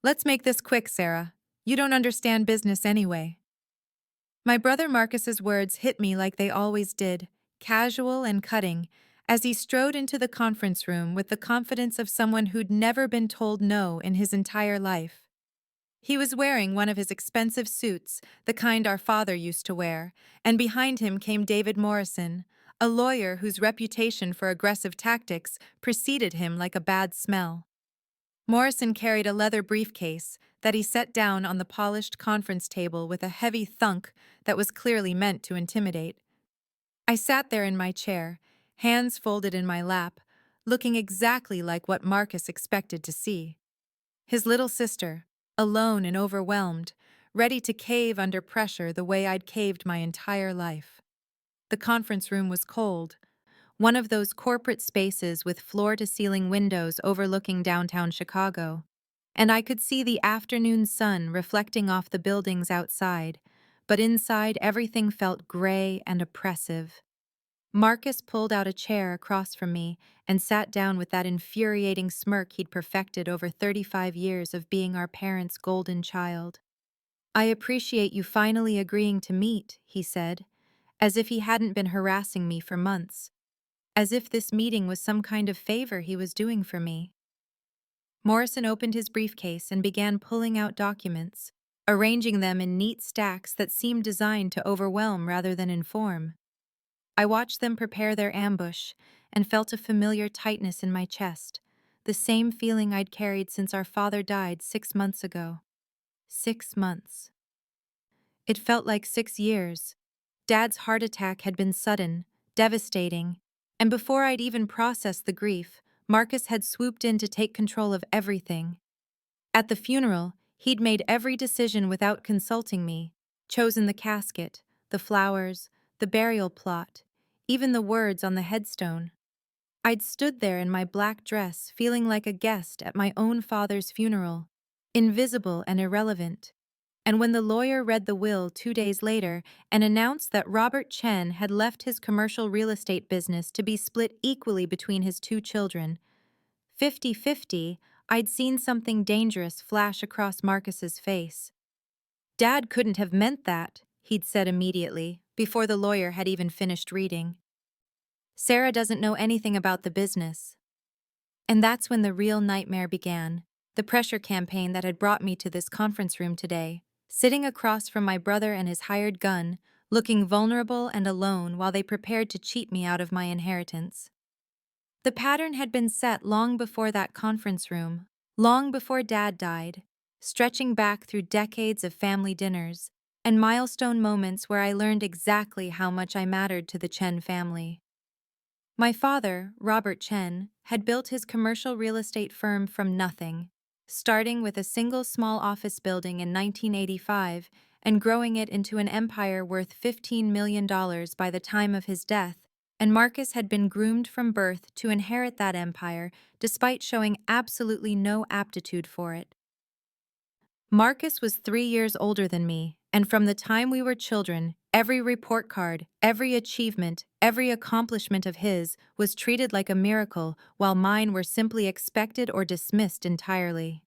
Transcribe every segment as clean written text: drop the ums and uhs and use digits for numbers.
Let's make this quick, Sarah. You don't understand business anyway. My brother Marcus's words hit me like they always did, casual and cutting, as he strode into the conference room with the confidence of someone who'd never been told no in his entire life. He was wearing one of his expensive suits, the kind our father used to wear, and behind him came David Morrison, a lawyer whose reputation for aggressive tactics preceded him like a bad smell. Morrison carried a leather briefcase that he set down on the polished conference table with a heavy thunk that was clearly meant to intimidate. I sat there in my chair, hands folded in my lap, looking exactly like what Marcus expected to see. His little sister, alone and overwhelmed, ready to cave under pressure the way I'd caved my entire life. The conference room was cold, one of those corporate spaces with floor-to-ceiling windows overlooking downtown Chicago, and I could see the afternoon sun reflecting off the buildings outside, but inside everything felt gray and oppressive. Marcus pulled out a chair across from me and sat down with that infuriating smirk he'd perfected over 35 years of being our parents' golden child. "I appreciate you finally agreeing to meet," he said, as if he hadn't been harassing me for months. As if this meeting was some kind of favor he was doing for me. Morrison opened his briefcase and began pulling out documents, arranging them in neat stacks that seemed designed to overwhelm rather than inform. I watched them prepare their ambush and felt a familiar tightness in my chest, the same feeling I'd carried since our father died 6 months ago. 6 months. It felt like 6 years. Dad's heart attack had been sudden, devastating, and before I'd even processed the grief, Marcus had swooped in to take control of everything. At the funeral, he'd made every decision without consulting me, chosen the casket, the flowers, the burial plot, even the words on the headstone. I'd stood there in my black dress, feeling like a guest at my own father's funeral, invisible and irrelevant. And when the lawyer read the will 2 days later and announced that Robert Chen had left his commercial real estate business to be split equally between his two children, 50-50, I'd seen something dangerous flash across Marcus's face. "Dad couldn't have meant that," he'd said immediately, before the lawyer had even finished reading. "Sarah doesn't know anything about the business." And that's when the real nightmare began, the pressure campaign that had brought me to this conference room today. Sitting across from my brother and his hired gun, looking vulnerable and alone while they prepared to cheat me out of my inheritance. The pattern had been set long before that conference room, long before Dad died, stretching back through decades of family dinners and milestone moments where I learned exactly how much I mattered to the Chen family. My father, Robert Chen, had built his commercial real estate firm from nothing, starting with a single small office building in 1985 and growing it into an empire worth $15 million by the time of his death, and Marcus had been groomed from birth to inherit that empire despite showing absolutely no aptitude for it. Marcus was 3 years older than me, and from the time we were children, every report card, every achievement, every accomplishment of his was treated like a miracle, while mine were simply expected or dismissed entirely.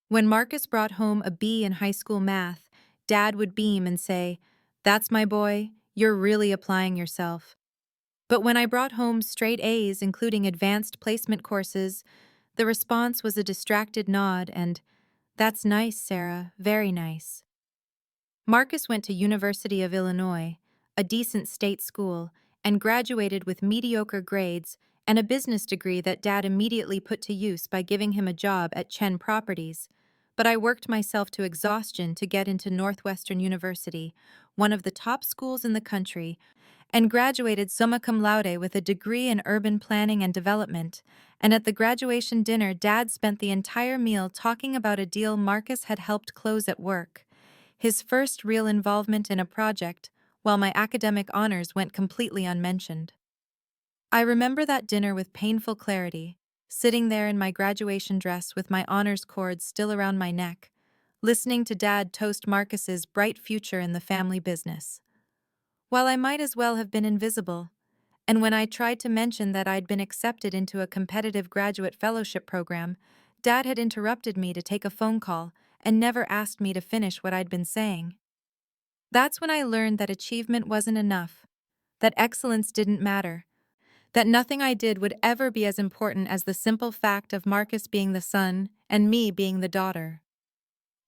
When Marcus brought home a B in high school math, Dad would beam and say, "That's my boy, you're really applying yourself." But when I brought home straight A's, including advanced placement courses, the response was a distracted nod and, "That's nice, Sarah, very nice." Marcus went to University of Illinois, a decent state school, and graduated with mediocre grades and a business degree that Dad immediately put to use by giving him a job at Chen Properties. But I worked myself to exhaustion to get into Northwestern University, one of the top schools in the country, and graduated summa cum laude with a degree in urban planning and development. And at the graduation dinner, Dad spent the entire meal talking about a deal Marcus had helped close at work, his first real involvement in a project, while my academic honors went completely unmentioned. I remember that dinner with painful clarity, sitting there in my graduation dress with my honors cord still around my neck, listening to Dad toast Marcus's bright future in the family business. While I might as well have been invisible, and when I tried to mention that I'd been accepted into a competitive graduate fellowship program, Dad had interrupted me to take a phone call and never asked me to finish what I'd been saying. That's when I learned that achievement wasn't enough, that excellence didn't matter, that nothing I did would ever be as important as the simple fact of Marcus being the son and me being the daughter.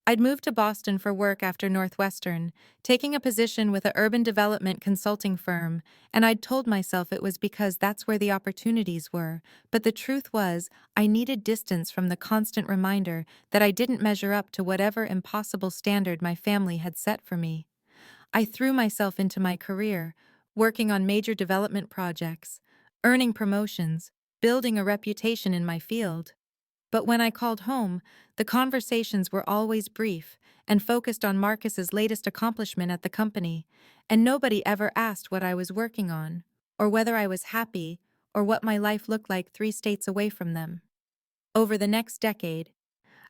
I'd moved to Boston for work after Northwestern, taking a position with a urban development consulting firm, and I'd told myself it was because that's where the opportunities were, but the truth was, I needed distance from the constant reminder that I didn't measure up to whatever impossible standard my family had set for me. I threw myself into my career, working on major development projects, earning promotions, building a reputation in my field. But when I called home, the conversations were always brief and focused on Marcus's latest accomplishment at the company, and nobody ever asked what I was working on, or whether I was happy, or what my life looked like 3 states away from them. Over the next decade,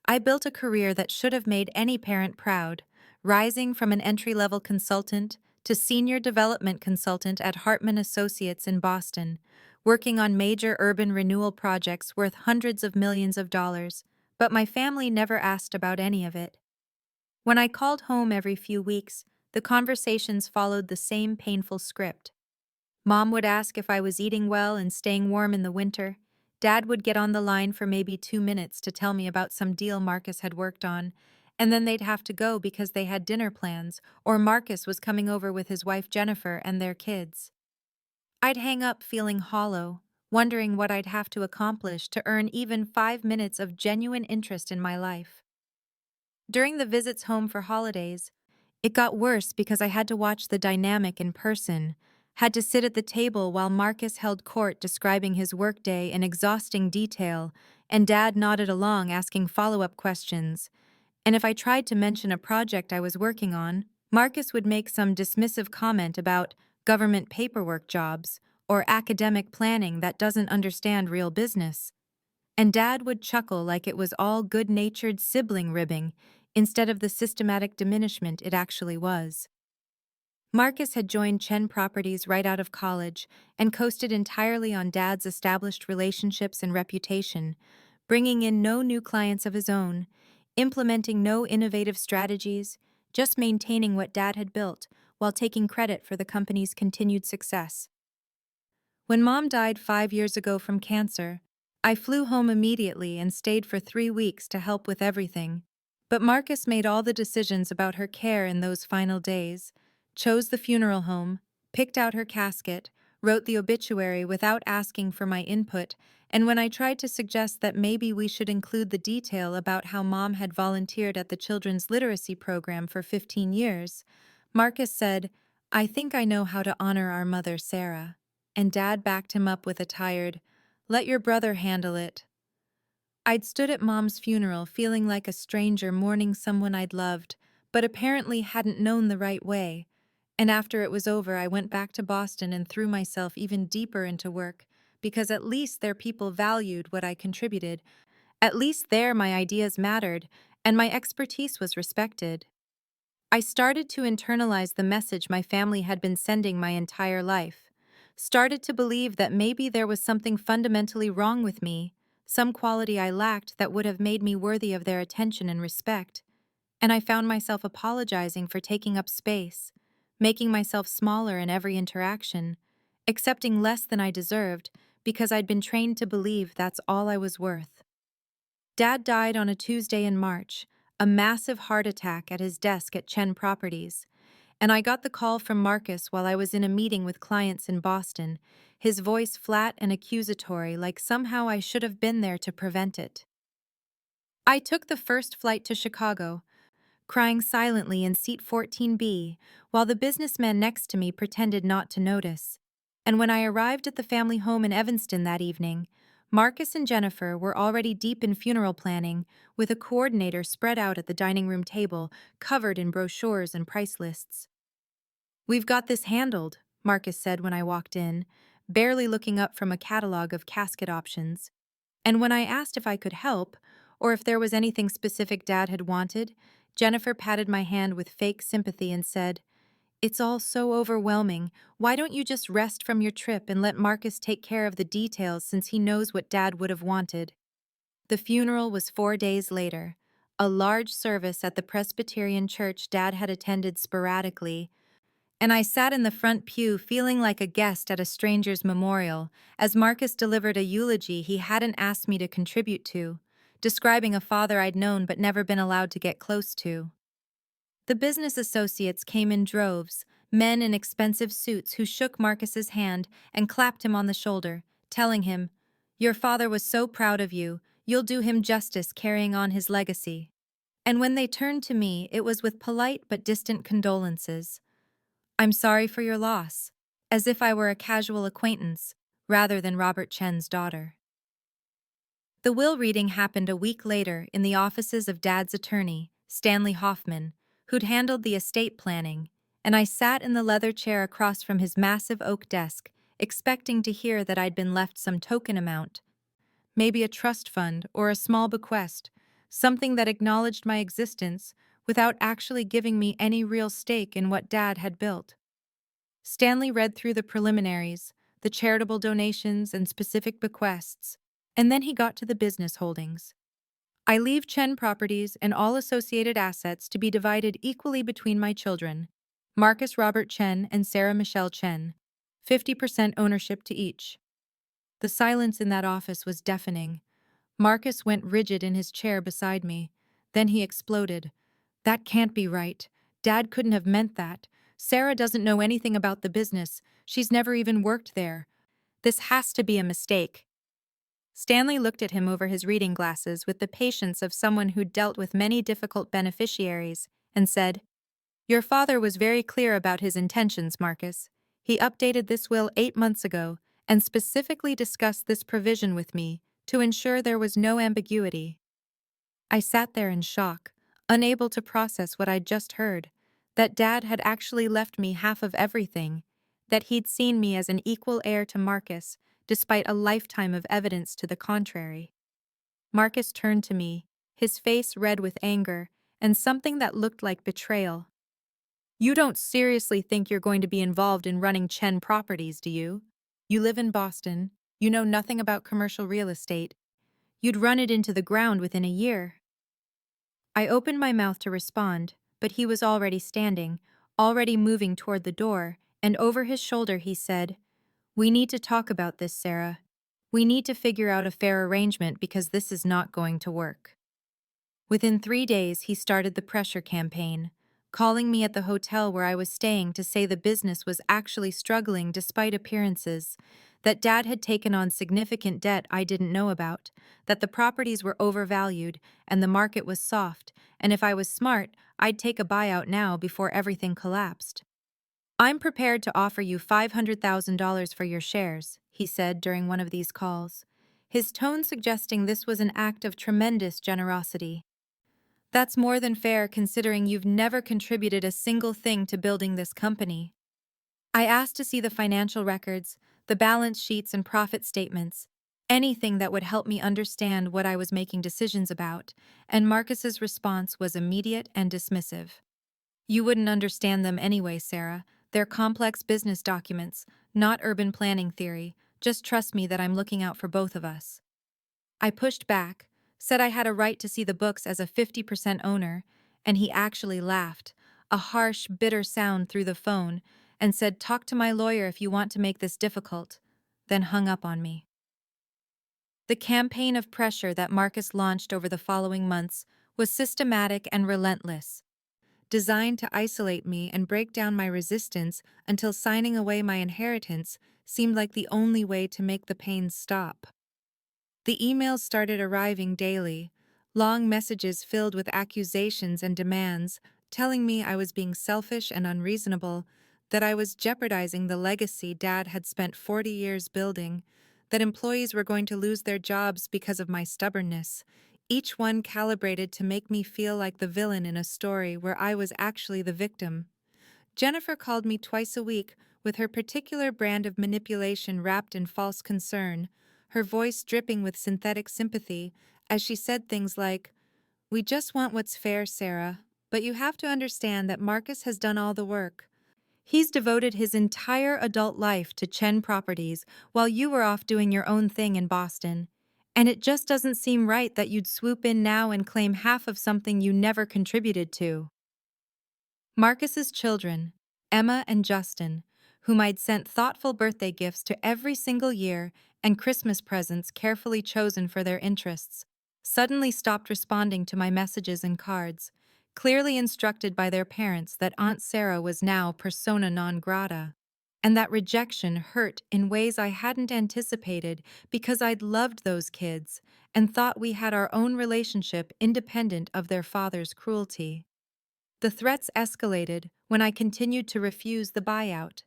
I built a career that should have made any parent proud, rising from an entry-level consultant to senior development consultant at Hartman Associates in Boston, working on major urban renewal projects worth hundreds of millions of dollars, but my family never asked about any of it. When I called home every few weeks, the conversations followed the same painful script. Mom would ask if I was eating well and staying warm in the winter. Dad would get on the line for maybe 2 minutes to tell me about some deal Marcus had worked on, and then they'd have to go because they had dinner plans, or Marcus was coming over with his wife Jennifer and their kids. I'd hang up feeling hollow, wondering what I'd have to accomplish to earn even 5 minutes of genuine interest in my life. During the visits home for holidays, it got worse because I had to watch the dynamic in person, had to sit at the table while Marcus held court describing his workday in exhausting detail, and Dad nodded along asking follow-up questions. And if I tried to mention a project I was working on, Marcus would make some dismissive comment about government paperwork jobs or academic planning that doesn't understand real business. And Dad would chuckle like it was all good-natured sibling ribbing instead of the systematic diminishment it actually was. Marcus had joined Chen Properties right out of college and coasted entirely on Dad's established relationships and reputation, bringing in no new clients of his own, implementing no innovative strategies, just maintaining what Dad had built while taking credit for the company's continued success. When Mom died 5 years ago from cancer, I flew home immediately and stayed for 3 weeks to help with everything. But Marcus made all the decisions about her care in those final days, chose the funeral home, picked out her casket, wrote the obituary without asking for my input, and when I tried to suggest that maybe we should include the detail about how Mom had volunteered at the children's literacy program for 15 years, Marcus said, "I think I know how to honor our mother, Sarah." And Dad backed him up with a tired, "Let your brother handle it." I'd stood at Mom's funeral feeling like a stranger mourning someone I'd loved, but apparently hadn't known the right way. And after it was over, I went back to Boston and threw myself even deeper into work, because at least their people valued what I contributed. At least there my ideas mattered, and my expertise was respected. I started to internalize the message my family had been sending my entire life. Started to believe that maybe there was something fundamentally wrong with me, some quality I lacked that would have made me worthy of their attention and respect. And I found myself apologizing for taking up space, making myself smaller in every interaction, accepting less than I deserved because I'd been trained to believe that's all I was worth. Dad died on a Tuesday in March, a massive heart attack at his desk at Chen Properties, and I got the call from Marcus while I was in a meeting with clients in Boston, his voice flat and accusatory like somehow I should have been there to prevent it. I took the first flight to Chicago, crying silently in seat 14B, while the businessman next to me pretended not to notice. And when I arrived at the family home in Evanston that evening, Marcus and Jennifer were already deep in funeral planning, with a coordinator spread out at the dining room table, covered in brochures and price lists. "We've got this handled," Marcus said when I walked in, barely looking up from a catalog of casket options. And when I asked if I could help, or if there was anything specific Dad had wanted, Jennifer patted my hand with fake sympathy and said, "It's all so overwhelming. Why don't you just rest from your trip and let Marcus take care of the details since he knows what Dad would have wanted?" The funeral was 4 days later, a large service at the Presbyterian church Dad had attended sporadically, and I sat in the front pew feeling like a guest at a stranger's memorial as Marcus delivered a eulogy he hadn't asked me to contribute to, describing a father I'd known but never been allowed to get close to. The business associates came in droves, men in expensive suits who shook Marcus's hand and clapped him on the shoulder, telling him, "Your father was so proud of you, you'll do him justice carrying on his legacy." And when they turned to me, it was with polite but distant condolences. "I'm sorry for your loss," as if I were a casual acquaintance, rather than Robert Chen's daughter. The will reading happened a week later in the offices of Dad's attorney, Stanley Hoffman, who'd handled the estate planning, and I sat in the leather chair across from his massive oak desk, expecting to hear that I'd been left some token amount, maybe a trust fund or a small bequest, something that acknowledged my existence without actually giving me any real stake in what Dad had built. Stanley read through the preliminaries, the charitable donations and specific bequests, and then he got to the business holdings. "I leave Chen Properties and all associated assets to be divided equally between my children, Marcus Robert Chen and Sarah Michelle Chen, 50% ownership to each." The silence in that office was deafening. Marcus went rigid in his chair beside me. Then he exploded. "That can't be right. Dad couldn't have meant that. Sarah doesn't know anything about the business. She's never even worked there. This has to be a mistake." Stanley looked at him over his reading glasses with the patience of someone who'd dealt with many difficult beneficiaries, and said, "Your father was very clear about his intentions, Marcus. He updated this will 8 months ago and specifically discussed this provision with me to ensure there was no ambiguity." I sat there in shock, unable to process what I'd just heard, that Dad had actually left me half of everything, that he'd seen me as an equal heir to Marcus, despite a lifetime of evidence to the contrary. Marcus turned to me, his face red with anger and something that looked like betrayal. "You don't seriously think you're going to be involved in running Chen Properties, do you? You live in Boston, you know nothing about commercial real estate. You'd run it into the ground within a year." I opened my mouth to respond, but he was already standing, already moving toward the door, and over his shoulder he said, "We need to talk about this, Sarah. We need to figure out a fair arrangement because this is not going to work." Within 3 days, he started the pressure campaign, calling me at the hotel where I was staying to say the business was actually struggling despite appearances, that Dad had taken on significant debt I didn't know about, that the properties were overvalued and the market was soft, and if I was smart, I'd take a buyout now before everything collapsed. "I'm prepared to offer you $500,000 for your shares," he said during one of these calls, his tone suggesting this was an act of tremendous generosity. "That's more than fair considering you've never contributed a single thing to building this company." I asked to see the financial records, the balance sheets and profit statements, anything that would help me understand what I was making decisions about, and Marcus's response was immediate and dismissive. "You wouldn't understand them anyway, Sarah. They're complex business documents, not urban planning theory. Just trust me that I'm looking out for both of us." I pushed back, said I had a right to see the books as a 50% owner, and he actually laughed, a harsh, bitter sound through the phone, and said, "Talk to my lawyer if you want to make this difficult," then hung up on me. The campaign of pressure that Marcus launched over the following months was systematic and relentless, designed to isolate me and break down my resistance until signing away my inheritance seemed like the only way to make the pain stop. The emails started arriving daily, long messages filled with accusations and demands, telling me I was being selfish and unreasonable, that I was jeopardizing the legacy Dad had spent 40 years building, that employees were going to lose their jobs because of my stubbornness, each one calibrated to make me feel like the villain in a story where I was actually the victim. Jennifer called me twice a week with her particular brand of manipulation wrapped in false concern, her voice dripping with synthetic sympathy as she said things like, "We just want what's fair, Sarah, but you have to understand that Marcus has done all the work. He's devoted his entire adult life to Chen Properties while you were off doing your own thing in Boston. And it just doesn't seem right that you'd swoop in now and claim half of something you never contributed to. Marcus's children, Emma and Justin, whom I'd sent thoughtful birthday gifts to every single year and Christmas presents carefully chosen for their interests, suddenly stopped responding to my messages and cards, clearly instructed by their parents that Aunt Sarah was now persona non grata. And that rejection hurt in ways I hadn't anticipated because I'd loved those kids and thought we had our own relationship independent of their father's cruelty. The threats escalated when I continued to refuse the buyout.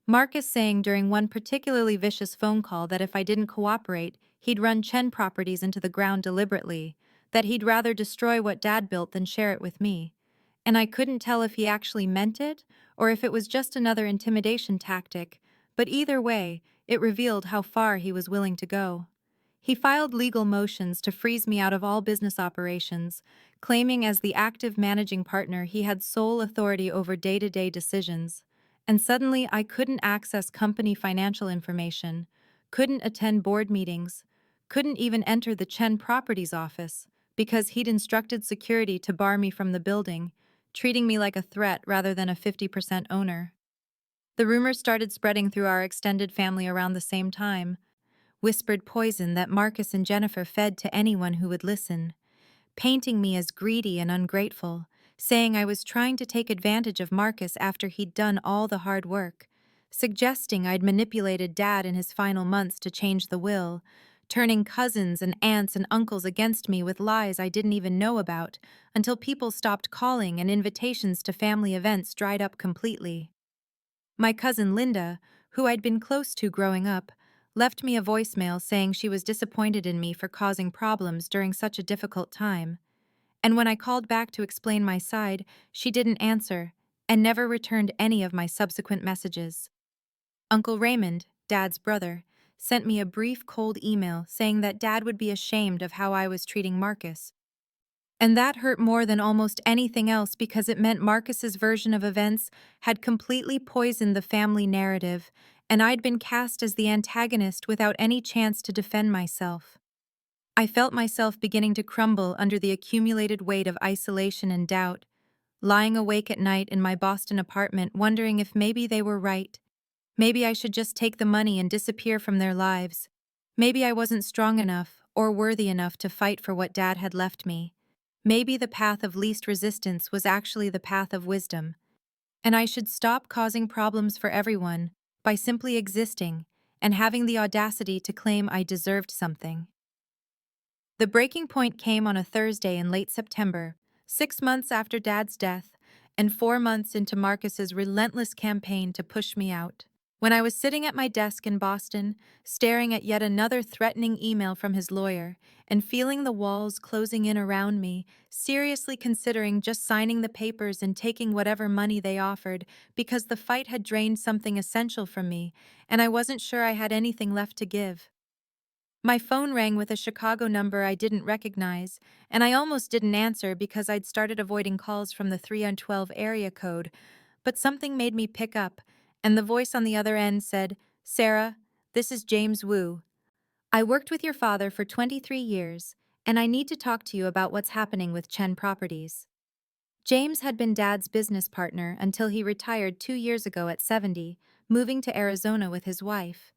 Marcus saying during one particularly vicious phone call that if I didn't cooperate, he'd run Chen properties into the ground deliberately, that he'd rather destroy what Dad built than share it with me. And I couldn't tell if he actually meant it or if it was just another intimidation tactic, but either way, it revealed how far he was willing to go. He filed legal motions to freeze me out of all business operations, claiming as the active managing partner he had sole authority over day-to-day decisions. And suddenly I couldn't access company financial information, couldn't attend board meetings, couldn't even enter the Chen Properties office because he'd instructed security to bar me from the building, treating me like a threat rather than a 50% owner. The rumors started spreading through our extended family around the same time, whispered poison that Marcus and Jennifer fed to anyone who would listen, painting me as greedy and ungrateful, saying I was trying to take advantage of Marcus after he'd done all the hard work, suggesting I'd manipulated Dad in his final months to change the will, turning cousins and aunts and uncles against me with lies I didn't even know about, until people stopped calling and invitations to family events dried up completely. My cousin Linda, who I'd been close to growing up, left me a voicemail saying she was disappointed in me for causing problems during such a difficult time. And when I called back to explain my side, she didn't answer and never returned any of my subsequent messages. Uncle Raymond, Dad's brother, sent me a brief cold email saying that Dad would be ashamed of how I was treating Marcus. And that hurt more than almost anything else because it meant Marcus's version of events had completely poisoned the family narrative, and I'd been cast as the antagonist without any chance to defend myself. I felt myself beginning to crumble under the accumulated weight of isolation and doubt, lying awake at night in my Boston apartment wondering if maybe they were right. Maybe I should just take the money and disappear from their lives. Maybe I wasn't strong enough or worthy enough to fight for what Dad had left me. Maybe the path of least resistance was actually the path of wisdom, and I should stop causing problems for everyone by simply existing and having the audacity to claim I deserved something. The breaking point came on a Thursday in late September, 6 months after Dad's death, and 4 months into Marcus's relentless campaign to push me out. When I was sitting at my desk in Boston, staring at yet another threatening email from his lawyer, and feeling the walls closing in around me, seriously considering just signing the papers and taking whatever money they offered, because the fight had drained something essential from me, and I wasn't sure I had anything left to give. My phone rang with a Chicago number I didn't recognize, and I almost didn't answer because I'd started avoiding calls from the 312 area code, but something made me pick up, and the voice on the other end said, "Sarah, this is James Wu. I worked with your father for 23 years, and I need to talk to you about what's happening with Chen Properties." James had been Dad's business partner until he retired 2 years ago at 70, moving to Arizona with his wife.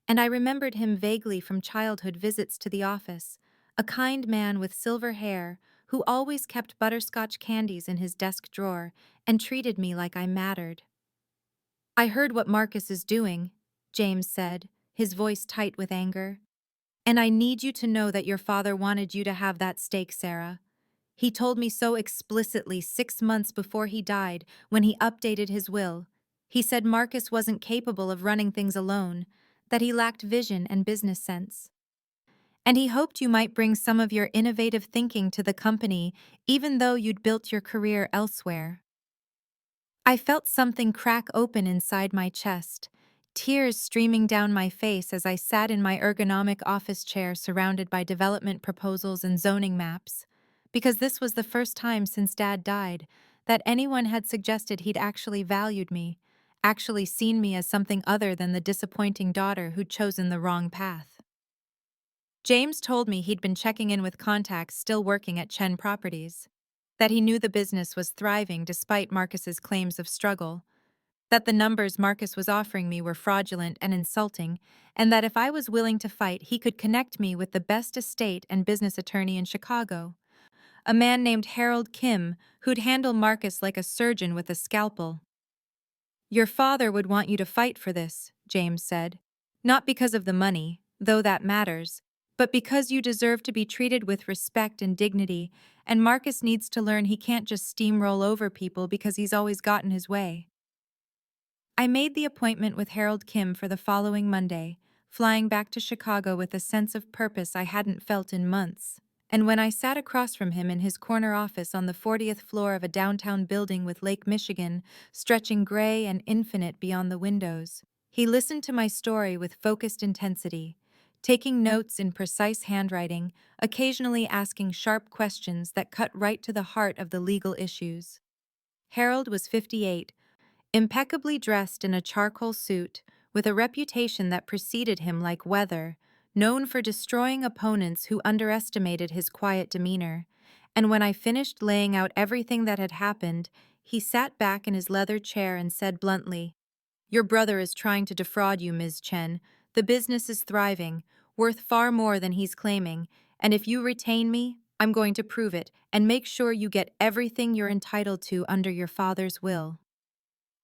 And I remembered him vaguely from childhood visits to the office, a kind man with silver hair who always kept butterscotch candies in his desk drawer and treated me like I mattered. "I heard what Marcus is doing," James said, his voice tight with anger. "And I need you to know that your father wanted you to have that stake, Sarah. He told me so explicitly 6 months before he died when he updated his will. He said Marcus wasn't capable of running things alone, that he lacked vision and business sense. And he hoped you might bring some of your innovative thinking to the company, even though you'd built your career elsewhere." I felt something crack open inside my chest, tears streaming down my face as I sat in my ergonomic office chair surrounded by development proposals and zoning maps, because this was the first time since Dad died that anyone had suggested he'd actually valued me, actually seen me as something other than the disappointing daughter who'd chosen the wrong path. James told me he'd been checking in with contacts still working at Chen Properties, that he knew the business was thriving despite Marcus's claims of struggle, that the numbers Marcus was offering me were fraudulent and insulting, and that if I was willing to fight, he could connect me with the best estate and business attorney in Chicago, a man named Harold Kim, who'd handle Marcus like a surgeon with a scalpel. Your father would want you to fight for this, James said. Not because of the money, though that matters, but because you deserve to be treated with respect and dignity, and Marcus needs to learn he can't just steamroll over people because he's always gotten his way. I made the appointment with Harold Kim for the following Monday, flying back to Chicago with a sense of purpose I hadn't felt in months. And when I sat across from him in his corner office on the 40th floor of a downtown building with Lake Michigan stretching gray and infinite beyond the windows, he listened to my story with focused intensity, taking notes in precise handwriting, occasionally asking sharp questions that cut right to the heart of the legal issues. Harold was 58, impeccably dressed in a charcoal suit, with a reputation that preceded him like weather, known for destroying opponents who underestimated his quiet demeanor. And when I finished laying out everything that had happened, he sat back in his leather chair and said bluntly, "Your brother is trying to defraud you, Ms. Chen. The business is thriving, worth far more than he's claiming, and if you retain me, I'm going to prove it and make sure you get everything you're entitled to under your father's will."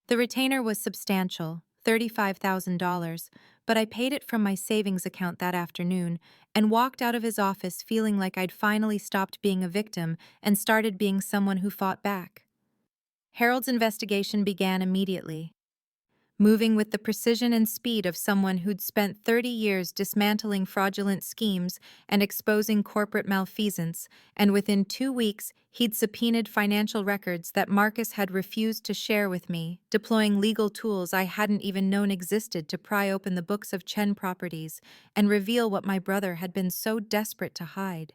The retainer was substantial, $35,000, but I paid it from my savings account that afternoon and walked out of his office feeling like I'd finally stopped being a victim and started being someone who fought back. Harold's investigation began immediately, moving with the precision and speed of someone who'd spent 30 years dismantling fraudulent schemes and exposing corporate malfeasance, and within 2 weeks, he'd subpoenaed financial records that Marcus had refused to share with me, deploying legal tools I hadn't even known existed to pry open the books of Chen Properties and reveal what my brother had been so desperate to hide.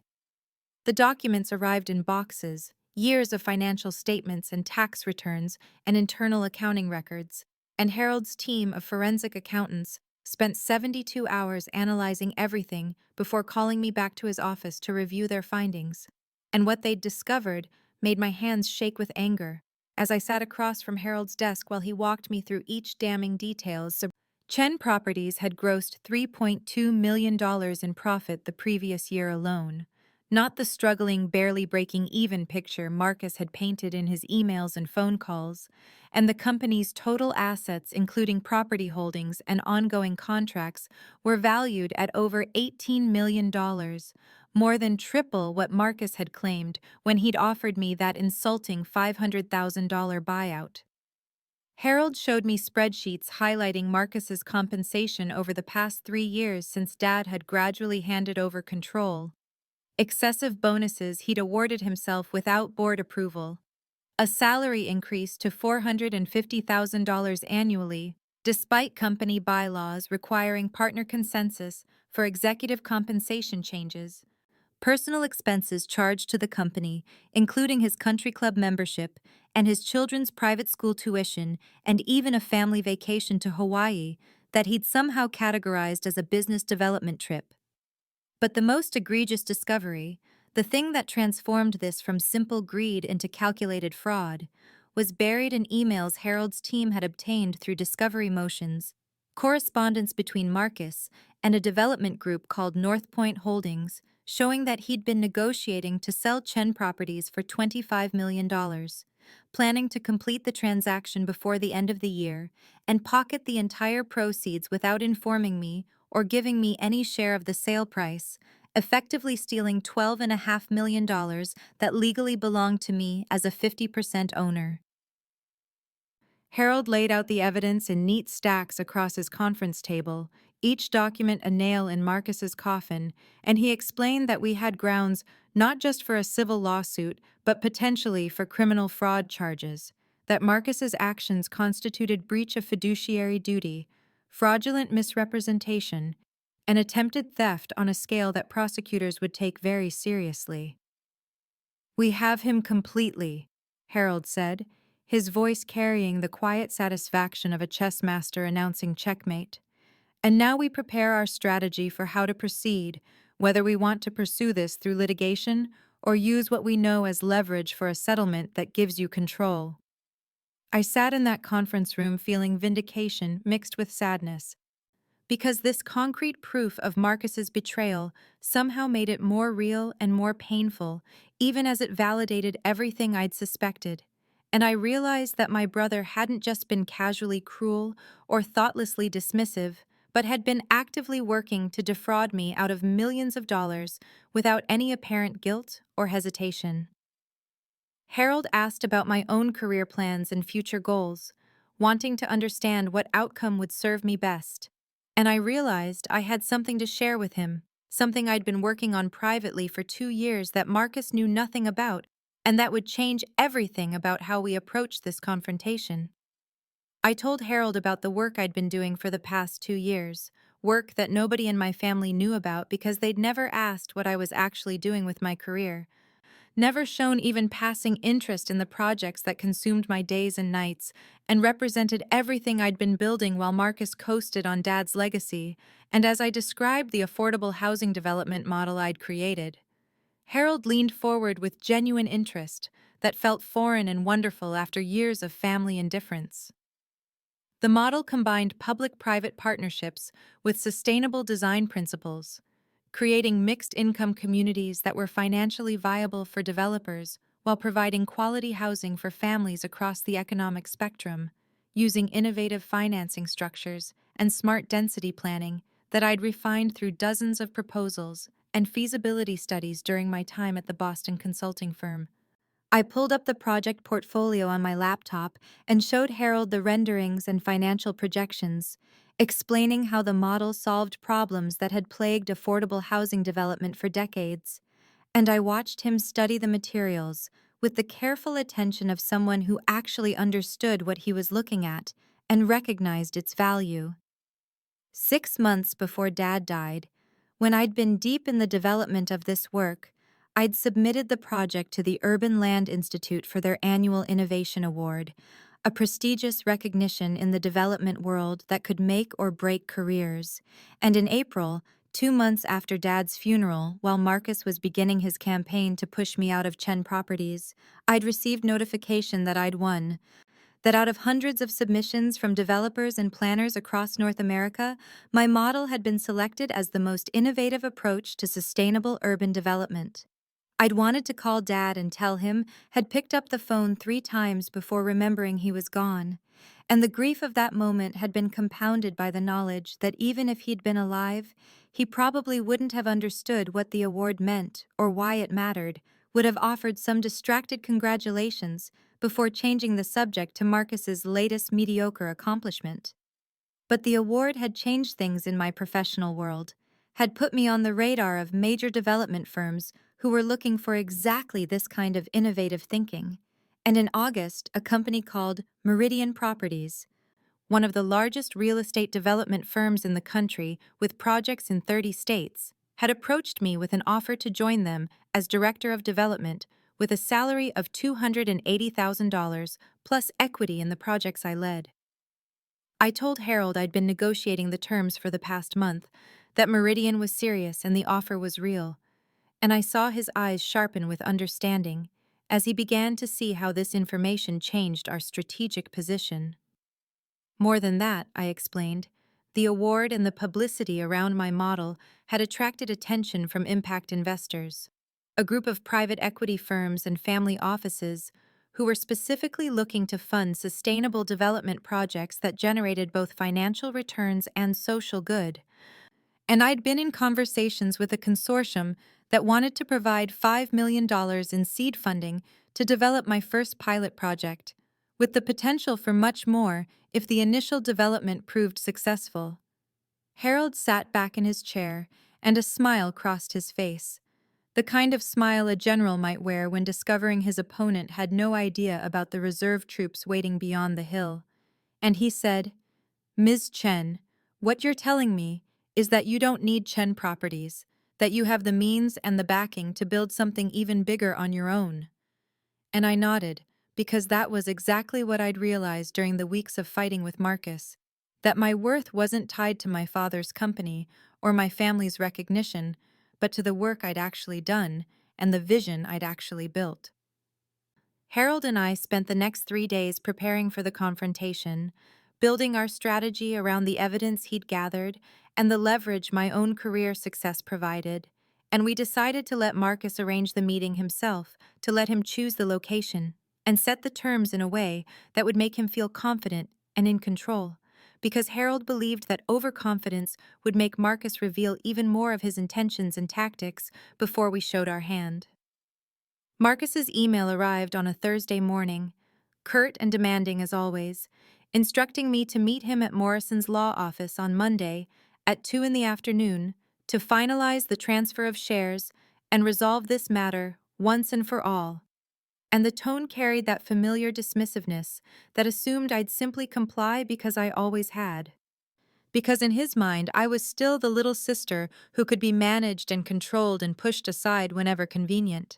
The documents arrived in boxes, years of financial statements and tax returns and internal accounting records, and Harold's team of forensic accountants spent 72 hours analyzing everything before calling me back to his office to review their findings. And what they'd discovered made my hands shake with anger as I sat across from Harold's desk while he walked me through each damning detail. Chen Properties had grossed $3.2 million in profit the previous year alone, not the struggling, barely breaking even picture Marcus had painted in his emails and phone calls, and the company's total assets, including property holdings and ongoing contracts, were valued at over $18 million, more than triple what Marcus had claimed when he'd offered me that insulting $500,000 buyout. Harold showed me spreadsheets highlighting Marcus's compensation over the past 3 years since Dad had gradually handed over control, excessive bonuses he'd awarded himself without board approval, a salary increase to $450,000 annually, despite company bylaws requiring partner consensus for executive compensation changes, personal expenses charged to the company, including his country club membership and his children's private school tuition, and even a family vacation to Hawaii that he'd somehow categorized as a business development trip. But the most egregious discovery, the thing that transformed this from simple greed into calculated fraud, was buried in emails Harold's team had obtained through discovery motions, correspondence between Marcus and a development group called North Point Holdings, showing that he'd been negotiating to sell Chen Properties for $25 million, planning to complete the transaction before the end of the year and pocket the entire proceeds without informing me or giving me any share of the sale price, effectively stealing $12.5 million that legally belonged to me as a 50% owner. Harold laid out the evidence in neat stacks across his conference table, each document a nail in Marcus's coffin, and he explained that we had grounds not just for a civil lawsuit, but potentially for criminal fraud charges, that Marcus's actions constituted breach of fiduciary duty, fraudulent misrepresentation, and attempted theft on a scale that prosecutors would take very seriously. "We have him completely," Harold said, his voice carrying the quiet satisfaction of a chess master announcing checkmate. "And now we prepare our strategy for how to proceed, whether we want to pursue this through litigation or use what we know as leverage for a settlement that gives you control. I sat in that conference room feeling vindication mixed with sadness, because this concrete proof of Marcus's betrayal somehow made it more real and more painful, even as it validated everything I'd suspected. And I realized that my brother hadn't just been casually cruel or thoughtlessly dismissive, but had been actively working to defraud me out of millions of dollars without any apparent guilt or hesitation. Harold asked about my own career plans and future goals, wanting to understand what outcome would serve me best. And I realized I had something to share with him, something I'd been working on privately for 2 years that Marcus knew nothing about, and that would change everything about how we approached this confrontation. I told Harold about the work I'd been doing for the past 2 years, work that nobody in my family knew about because they'd never asked what I was actually doing with my career, never shown even passing interest in the projects that consumed my days and nights, and represented everything I'd been building while Marcus coasted on Dad's legacy, and as I described the affordable housing development model I'd created. Harold leaned forward with genuine interest that felt foreign and wonderful after years of family indifference. The model combined public-private partnerships with sustainable design principles, creating mixed-income communities that were financially viable for developers while providing quality housing for families across the economic spectrum, using innovative financing structures and smart density planning that I'd refined through dozens of proposals and feasibility studies during my time at the Boston consulting firm. I pulled up the project portfolio on my laptop and showed Harold the renderings and financial projections, explaining how the model solved problems that had plagued affordable housing development for decades. And I watched him study the materials with the careful attention of someone who actually understood what he was looking at and recognized its value. 6 months before Dad died, when I'd been deep in the development of this work, I'd submitted the project to the Urban Land Institute for their annual Innovation Award, a prestigious recognition in the development world that could make or break careers. And in April, 2 months after Dad's funeral, while Marcus was beginning his campaign to push me out of Chen Properties, I'd received notification that I'd won, that out of hundreds of submissions from developers and planners across North America, my model had been selected as the most innovative approach to sustainable urban development. I'd wanted to call Dad and tell him, had picked up the phone 3 times before remembering he was gone, and the grief of that moment had been compounded by the knowledge that even if he'd been alive, he probably wouldn't have understood what the award meant or why it mattered, would have offered some distracted congratulations before changing the subject to Marcus's latest mediocre accomplishment. But the award had changed things in my professional world, had put me on the radar of major development firms who were looking for exactly this kind of innovative thinking. And in August, a company called Meridian Properties, one of the largest real estate development firms in the country with projects in 30 states, had approached me with an offer to join them as Director of Development with a salary of $280,000 plus equity in the projects I led. I told Harold I'd been negotiating the terms for the past month, that Meridian was serious and the offer was real, and I saw his eyes sharpen with understanding as he began to see how this information changed our strategic position. More than that, I explained, the award and the publicity around my model had attracted attention from impact investors, a group of private equity firms and family offices who were specifically looking to fund sustainable development projects that generated both financial returns and social good. And I'd been in conversations with a consortium that wanted to provide $5 million in seed funding to develop my first pilot project, with the potential for much more if the initial development proved successful. Harold sat back in his chair, and a smile crossed his face, the kind of smile a general might wear when discovering his opponent had no idea about the reserve troops waiting beyond the hill. And he said, "Ms. Chen, what you're telling me is that you don't need Chen Properties, that you have the means and the backing to build something even bigger on your own." And I nodded, because that was exactly what I'd realized during the weeks of fighting with Marcus, that my worth wasn't tied to my father's company or my family's recognition, but to the work I'd actually done and the vision I'd actually built. Harold and I spent the next 3 days preparing for the confrontation, building our strategy around the evidence he'd gathered and the leverage my own career success provided, and we decided to let Marcus arrange the meeting himself, to let him choose the location, and set the terms in a way that would make him feel confident and in control, because Harold believed that overconfidence would make Marcus reveal even more of his intentions and tactics before we showed our hand. Marcus's email arrived on a Thursday morning, curt and demanding as always, instructing me to meet him at Morrison's law office on Monday at 2 in the afternoon to finalize the transfer of shares and resolve this matter once and for all. And the tone carried that familiar dismissiveness that assumed I'd simply comply because I always had. Because in his mind, I was still the little sister who could be managed and controlled and pushed aside whenever convenient.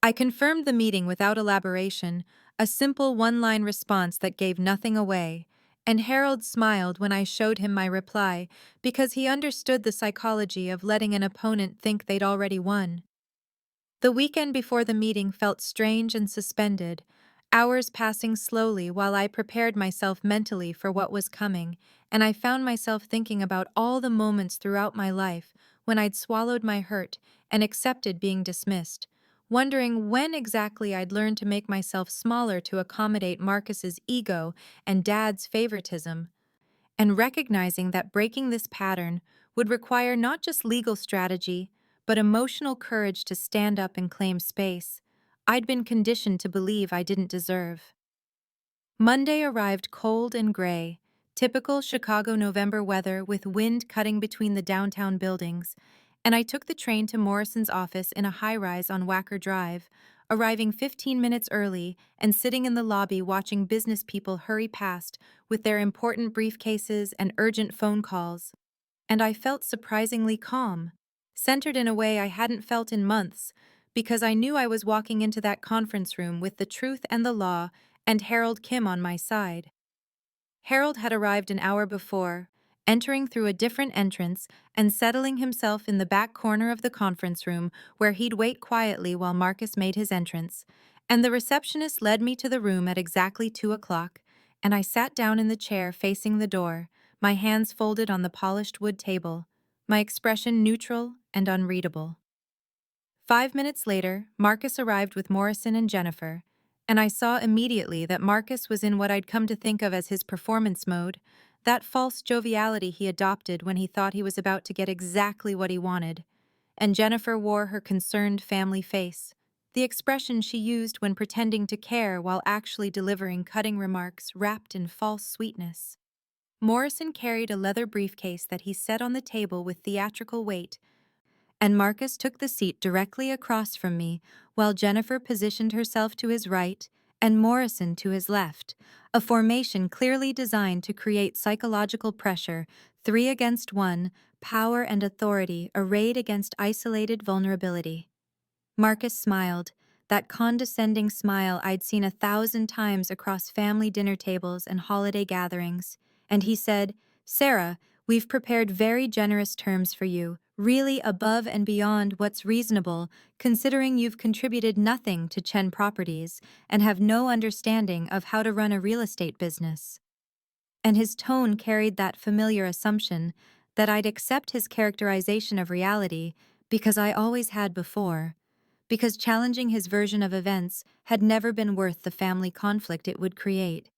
I confirmed the meeting without elaboration, a simple one-line response that gave nothing away, and Harold smiled when I showed him my reply because he understood the psychology of letting an opponent think they'd already won. The weekend before the meeting felt strange and suspended, hours passing slowly while I prepared myself mentally for what was coming, and I found myself thinking about all the moments throughout my life when I'd swallowed my hurt and accepted being dismissed, wondering when exactly I'd learned to make myself smaller to accommodate Marcus's ego and Dad's favoritism, and recognizing that breaking this pattern would require not just legal strategy, but emotional courage to stand up and claim space I'd been conditioned to believe I didn't deserve. Monday arrived cold and gray, typical Chicago November weather with wind cutting between the downtown buildings, and I took the train to Morrison's office in a high-rise on Wacker Drive, arriving 15 minutes early and sitting in the lobby watching business people hurry past with their important briefcases and urgent phone calls. And I felt surprisingly calm, centered in a way I hadn't felt in months, because I knew I was walking into that conference room with the truth and the law and Harold Kim on my side. Harold had arrived an hour before, entering through a different entrance and settling himself in the back corner of the conference room where he'd wait quietly while Marcus made his entrance, and the receptionist led me to the room at exactly 2 o'clock, and I sat down in the chair facing the door, my hands folded on the polished wood table, my expression neutral and unreadable. 5 minutes later, Marcus arrived with Morrison and Jennifer, and I saw immediately that Marcus was in what I'd come to think of as his performance mode, that false joviality he adopted when he thought he was about to get exactly what he wanted, and Jennifer wore her concerned family face, the expression she used when pretending to care while actually delivering cutting remarks wrapped in false sweetness. Morrison carried a leather briefcase that he set on the table with theatrical weight, and Marcus took the seat directly across from me, while Jennifer positioned herself to his right and Morrison to his left, a formation clearly designed to create psychological pressure, 3 against 1, power and authority arrayed against isolated vulnerability. Marcus smiled, that condescending smile I'd seen 1,000 times across family dinner tables and holiday gatherings, and he said, "Sarah, we've prepared very generous terms for you, really above and beyond what's reasonable, considering you've contributed nothing to Chen Properties and have no understanding of how to run a real estate business." And his tone carried that familiar assumption that I'd accept his characterization of reality because I always had before, because challenging his version of events had never been worth the family conflict it would create.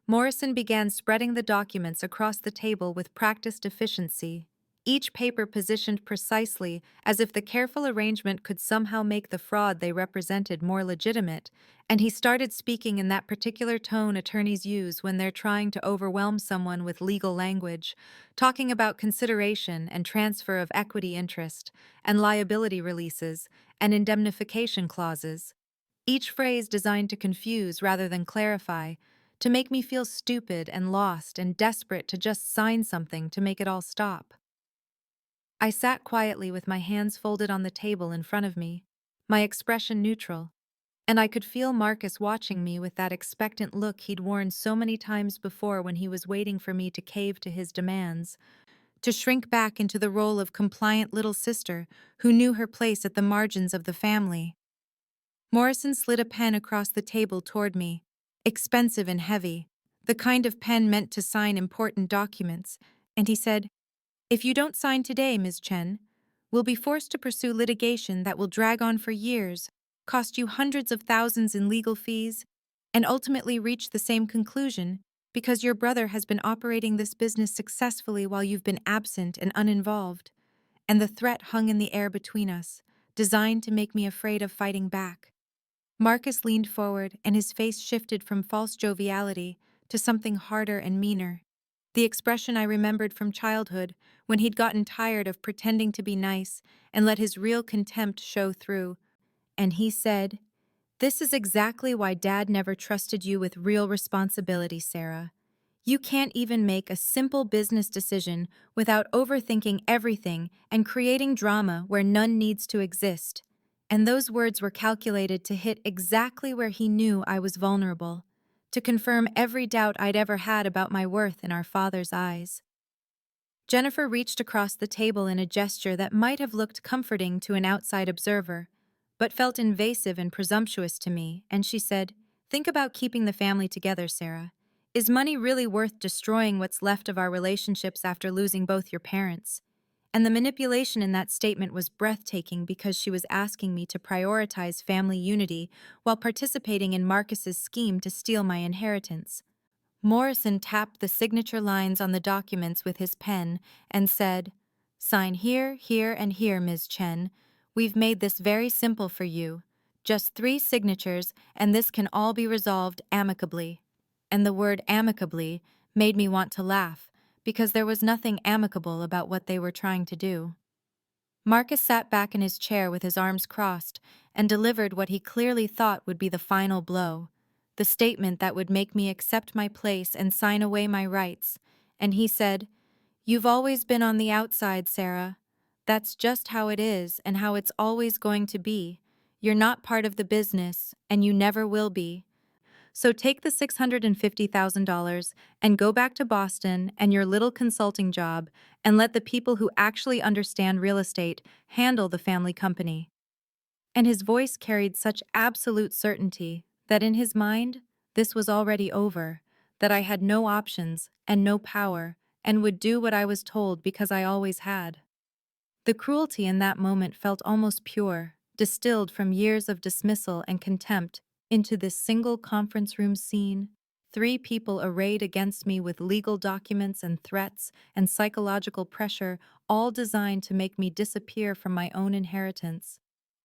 Morrison began spreading the documents across the table with practiced efficiency, each paper positioned precisely as if the careful arrangement could somehow make the fraud they represented more legitimate, and he started speaking in that particular tone attorneys use when they're trying to overwhelm someone with legal language, talking about consideration and transfer of equity interest, and liability releases, and indemnification clauses, each phrase designed to confuse rather than clarify, to make me feel stupid and lost and desperate to just sign something to make it all stop. I sat quietly with my hands folded on the table in front of me, my expression neutral, and I could feel Marcus watching me with that expectant look he'd worn so many times before when he was waiting for me to cave to his demands, to shrink back into the role of compliant little sister who knew her place at the margins of the family. Morrison slid a pen across the table toward me, expensive and heavy, the kind of pen meant to sign important documents, and he said, "If you don't sign today, Ms. Chen, we'll be forced to pursue litigation that will drag on for years, cost you hundreds of thousands in legal fees, and ultimately reach the same conclusion because your brother has been operating this business successfully while you've been absent and uninvolved." And the threat hung in the air between us, designed to make me afraid of fighting back. Marcus leaned forward, and his face shifted from false joviality to something harder and meaner. The expression I remembered from childhood, when he'd gotten tired of pretending to be nice and let his real contempt show through. And he said, "This is exactly why Dad never trusted you with real responsibility, Sarah. You can't even make a simple business decision without overthinking everything and creating drama where none needs to exist." And those words were calculated to hit exactly where he knew I was vulnerable, to confirm every doubt I'd ever had about my worth in our father's eyes. Jennifer reached across the table in a gesture that might have looked comforting to an outside observer, but felt invasive and presumptuous to me, and she said, "Think about keeping the family together, Sarah. Is money really worth destroying what's left of our relationships after losing both your parents?" And the manipulation in that statement was breathtaking because she was asking me to prioritize family unity while participating in Marcus's scheme to steal my inheritance. Morrison tapped the signature lines on the documents with his pen and said, "Sign here, here, and here, Ms. Chen. We've made this very simple for you. Just 3 signatures, and this can all be resolved amicably." And the word amicably made me want to laugh, because there was nothing amicable about what they were trying to do. Marcus sat back in his chair with his arms crossed and delivered what he clearly thought would be the final blow, the statement that would make me accept my place and sign away my rights. And he said, "You've always been on the outside, Sarah. That's just how it is and how it's always going to be. You're not part of the business, and you never will be. So take the $650,000 and go back to Boston and your little consulting job and let the people who actually understand real estate handle the family company." And his voice carried such absolute certainty that in his mind, this was already over, that I had no options and no power and would do what I was told because I always had. The cruelty in that moment felt almost pure, distilled from years of dismissal and contempt into this single conference room scene. 3 people arrayed against me with legal documents and threats and psychological pressure, all designed to make me disappear from my own inheritance.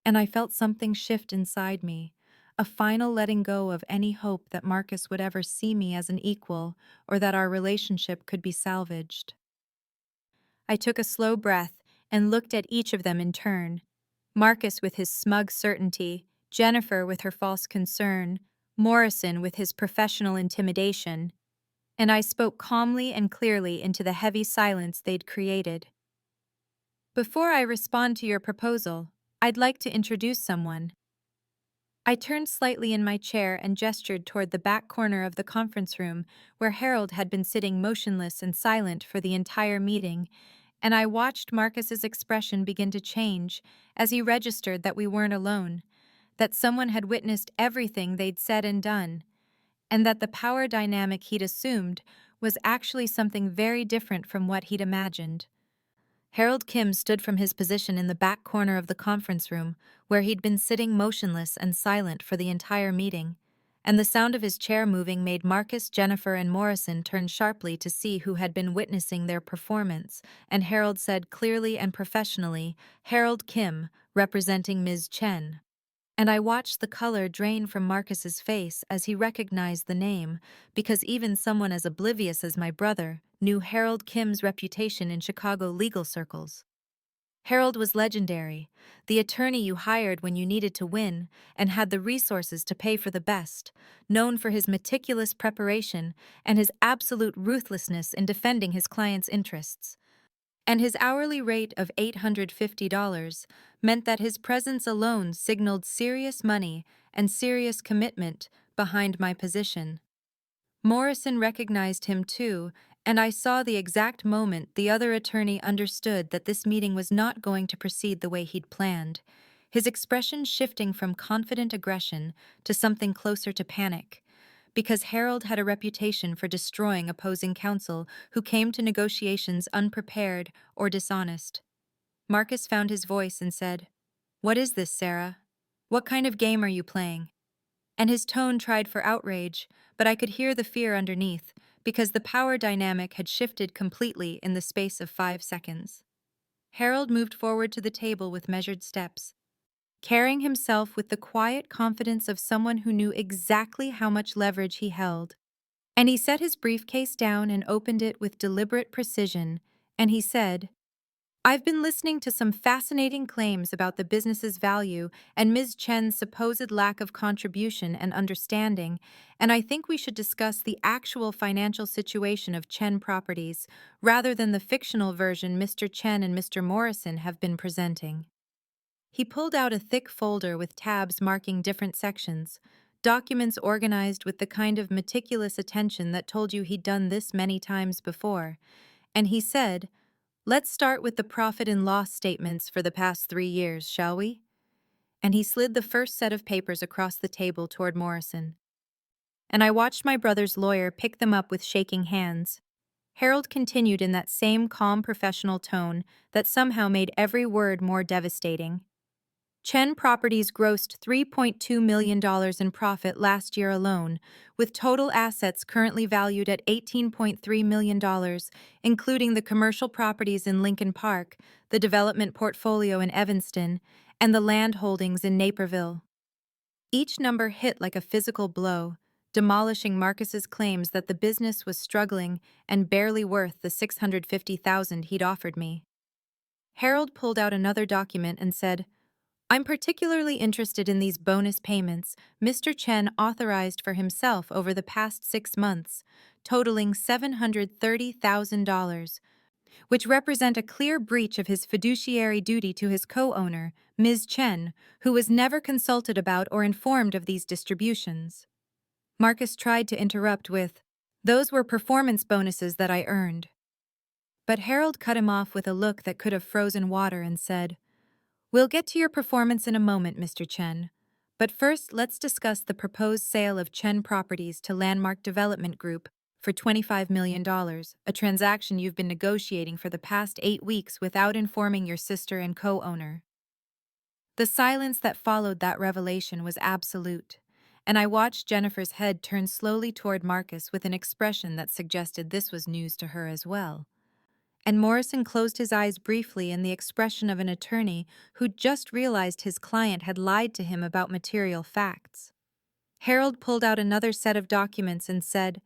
And I felt something shift inside me, a final letting go of any hope that Marcus would ever see me as an equal or that our relationship could be salvaged. I took a slow breath and looked at each of them in turn. Marcus with his smug certainty, Jennifer with her false concern, Morrison with his professional intimidation, and I spoke calmly and clearly into the heavy silence they'd created. "Before I respond to your proposal, I'd like to introduce someone." I turned slightly in my chair and gestured toward the back corner of the conference room where Harold had been sitting motionless and silent for the entire meeting, and I watched Marcus's expression begin to change as he registered that we weren't alone, that someone had witnessed everything they'd said and done, and that the power dynamic he'd assumed was actually something very different from what he'd imagined. Harold Kim stood from his position in the back corner of the conference room, where he'd been sitting motionless and silent for the entire meeting, and the sound of his chair moving made Marcus, Jennifer, and Morrison turn sharply to see who had been witnessing their performance, and Harold said clearly and professionally, "Harold Kim, representing Ms. Chen." And I watched the color drain from Marcus's face as he recognized the name, because even someone as oblivious as my brother knew Harold Kim's reputation in Chicago legal circles. Harold was legendary, the attorney you hired when you needed to win and had the resources to pay for the best, known for his meticulous preparation and his absolute ruthlessness in defending his clients' interests. And his hourly rate of $850 meant that his presence alone signaled serious money and serious commitment behind my position. Morrison recognized him too And I saw the exact moment the other attorney understood that this meeting was not going to proceed the way he'd planned, his expression shifting from confident aggression to something closer to panic. Because Harold had a reputation for destroying opposing counsel who came to negotiations unprepared or dishonest. Marcus found his voice and said, "What is this, Sarah? What kind of game are you playing?" And his tone tried for outrage, but I could hear the fear underneath, because the power dynamic had shifted completely in the space of 5 seconds. Harold moved forward to the table with measured steps, carrying himself with the quiet confidence of someone who knew exactly how much leverage he held. And he set his briefcase down and opened it with deliberate precision, and he said, "I've been listening to some fascinating claims about the business's value and Ms. Chen's supposed lack of contribution and understanding, and I think we should discuss the actual financial situation of Chen Properties rather than the fictional version Mr. Chen and Mr. Morrison have been presenting." He pulled out a thick folder with tabs marking different sections, documents organized with the kind of meticulous attention that told you he'd done this many times before, and he said, "Let's start with the profit and loss statements for the past 3 years, shall we?" And he slid the first set of papers across the table toward Morrison. And I watched my brother's lawyer pick them up with shaking hands. Harold continued in that same calm professional tone that somehow made every word more devastating. Chen Properties grossed $3.2 million in profit last year alone, with total assets currently valued at $18.3 million, including the commercial properties in Lincoln Park, the development portfolio in Evanston, and the land holdings in Naperville. Each number hit like a physical blow, demolishing Marcus's claims that the business was struggling and barely worth the $650,000 he'd offered me. Harold pulled out another document and said, "I'm particularly interested in these bonus payments Mr. Chen authorized for himself over the past 6 months, totaling $730,000, which represent a clear breach of his fiduciary duty to his co-owner, Ms. Chen, who was never consulted about or informed of these distributions." Marcus tried to interrupt with, "Those were performance bonuses that I earned." But Harold cut him off with a look that could have frozen water and said, "We'll get to your performance in a moment, Mr. Chen. But first, let's discuss the proposed sale of Chen Properties to Landmark Development Group for $25 million, a transaction you've been negotiating for the past 8 weeks without informing your sister and co-owner." The silence that followed that revelation was absolute, and I watched Jennifer's head turn slowly toward Marcus with an expression that suggested this was news to her as well. And Morrison closed his eyes briefly in the expression of an attorney who'd just realized his client had lied to him about material facts. Harold pulled out another set of documents and said,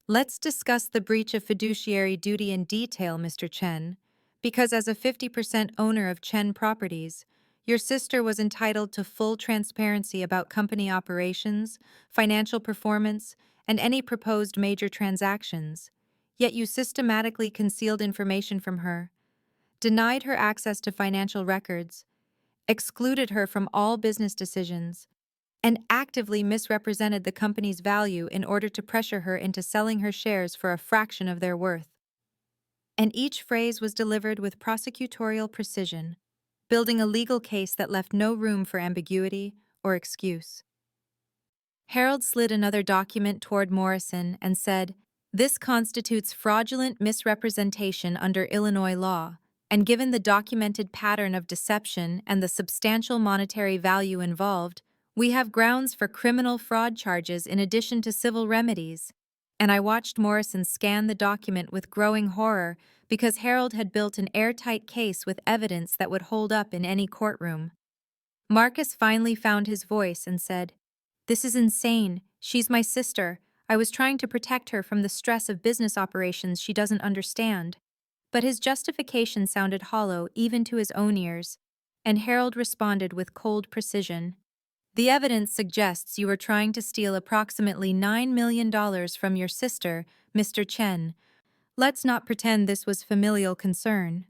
"Let's discuss the breach of fiduciary duty in detail, Mr. Chen, because as a 50% owner of Chen Properties, your sister was entitled to full transparency about company operations, financial performance, and any proposed major transactions. Yet you systematically concealed information from her, denied her access to financial records, excluded her from all business decisions, and actively misrepresented the company's value in order to pressure her into selling her shares for a fraction of their worth." And each phrase was delivered with prosecutorial precision, building a legal case that left no room for ambiguity or excuse. Harold slid another document toward Morrison and said, "This constitutes fraudulent misrepresentation under Illinois law, and given the documented pattern of deception and the substantial monetary value involved, we have grounds for criminal fraud charges in addition to civil remedies." And I watched Morrison scan the document with growing horror because Harold had built an airtight case with evidence that would hold up in any courtroom. Marcus finally found his voice and said, "This is insane. She's my sister. I was trying to protect her from the stress of business operations she doesn't understand." But his justification sounded hollow even to his own ears, and Harold responded with cold precision. "The evidence suggests you were trying to steal approximately $9 million from your sister, Mr. Chen. Let's not pretend this was familial concern."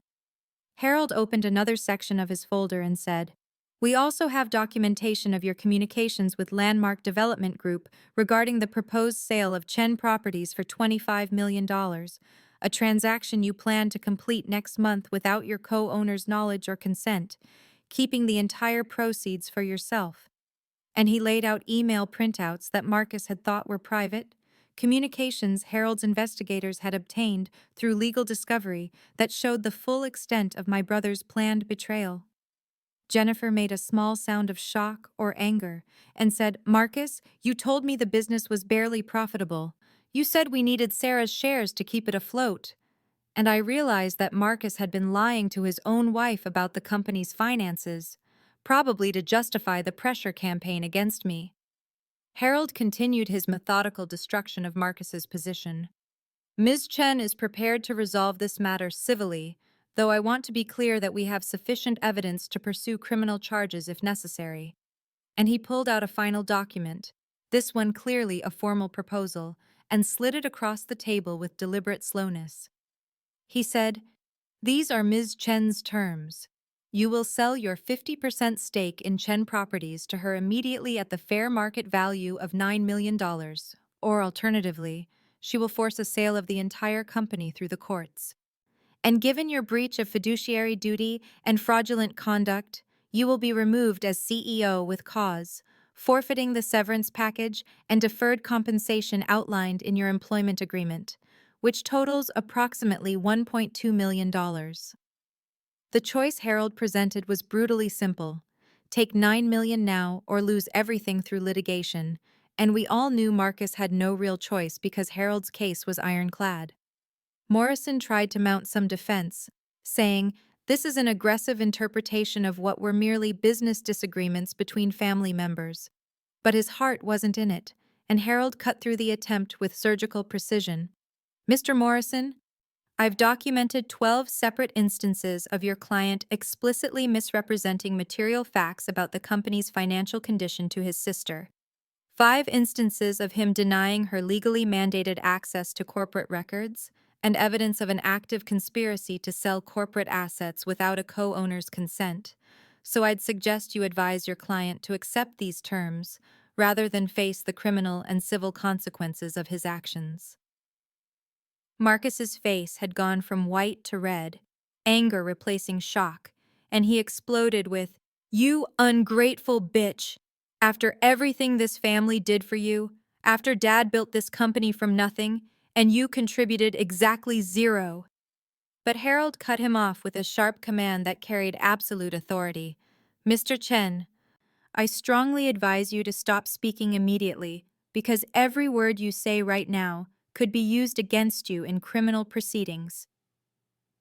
Harold opened another section of his folder and said, "We also have documentation of your communications with Landmark Development Group regarding the proposed sale of Chen Properties for $25 million, a transaction you plan to complete next month without your co-owner's knowledge or consent, keeping the entire proceeds for yourself. And he laid out email printouts that Marcus had thought were private, communications Harold's investigators had obtained through legal discovery that showed the full extent of my brother's planned betrayal. Jennifer made a small sound of shock or anger and said, "Marcus, you told me the business was barely profitable. You said we needed Sarah's shares to keep it afloat." And I realized that Marcus had been lying to his own wife about the company's finances, probably to justify the pressure campaign against me. Harold continued his methodical destruction of Marcus's position. "Ms. Chen is prepared to resolve this matter civilly, though I want to be clear that we have sufficient evidence to pursue criminal charges if necessary." And he pulled out a final document, this one clearly a formal proposal, and slid it across the table with deliberate slowness. He said, "These are Ms. Chen's terms. You will sell your 50% stake in Chen Properties to her immediately at the fair market value of $9 million, or alternatively, she will force a sale of the entire company through the courts. And given your breach of fiduciary duty and fraudulent conduct, you will be removed as CEO with cause, forfeiting the severance package and deferred compensation outlined in your employment agreement, which totals approximately $1.2 million. The choice Harold presented was brutally simple. Take $9 million now or lose everything through litigation, and we all knew Marcus had no real choice because Harold's case was ironclad. Morrison tried to mount some defense, saying, "This is an aggressive interpretation of what were merely business disagreements between family members." But his heart wasn't in it, and Harold cut through the attempt with surgical precision. "Mr. Morrison, I've documented 12 separate instances of your client explicitly misrepresenting material facts about the company's financial condition to his sister. 5 instances of him denying her legally mandated access to corporate records, and evidence of an active conspiracy to sell corporate assets without a co-owner's consent. So I'd suggest you advise your client to accept these terms, rather than face the criminal and civil consequences of his actions." Marcus's face had gone from white to red, anger replacing shock, and he exploded with, "You ungrateful bitch! After everything this family did for you, after Dad built this company from nothing, and you contributed exactly 0. But Harold cut him off with a sharp command that carried absolute authority. "Mr. Chen, I strongly advise you to stop speaking immediately, because every word you say right now could be used against you in criminal proceedings."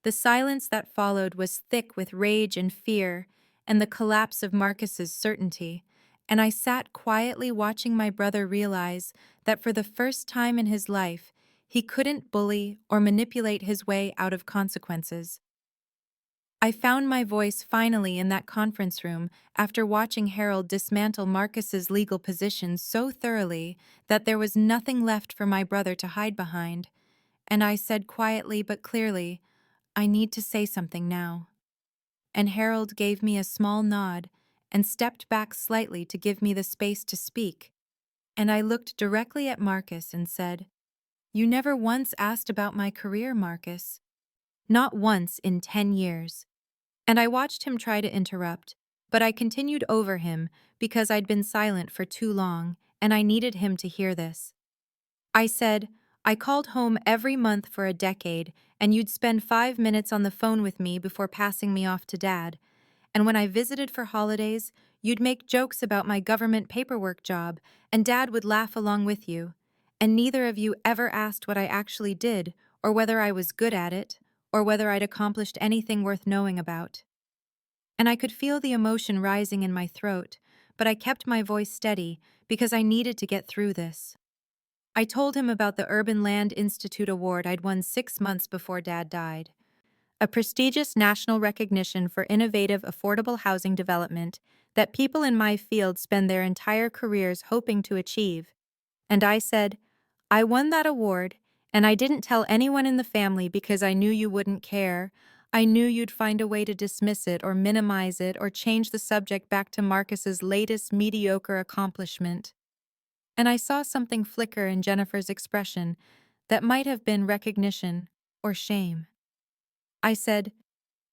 The silence that followed was thick with rage and fear, and the collapse of Marcus's certainty, and I sat quietly watching my brother realize that for the first time in his life, he couldn't bully or manipulate his way out of consequences. I found my voice finally in that conference room after watching Harold dismantle Marcus's legal position so thoroughly that there was nothing left for my brother to hide behind, and I said quietly but clearly, "I need to say something now." And Harold gave me a small nod and stepped back slightly to give me the space to speak, and I looked directly at Marcus and said, "You never once asked about my career, Marcus. Not once in 10 years. And I watched him try to interrupt, but I continued over him because I'd been silent for too long, and I needed him to hear this. I said, "I called home every month for a decade, and you'd spend 5 minutes on the phone with me before passing me off to Dad. And when I visited for holidays, you'd make jokes about my government paperwork job, and Dad would laugh along with you. And neither of you ever asked what I actually did, or whether I was good at it, or whether I'd accomplished anything worth knowing about." And I could feel the emotion rising in my throat, but I kept my voice steady because I needed to get through this. I told him about the Urban Land Institute Award I'd won 6 months before Dad died, a prestigious national recognition for innovative, affordable housing development that people in my field spend their entire careers hoping to achieve. And I said, "I won that award, and I didn't tell anyone in the family because I knew you wouldn't care. I knew you'd find a way to dismiss it or minimize it or change the subject back to Marcus's latest mediocre accomplishment." And I saw something flicker in Jennifer's expression that might have been recognition or shame. I said,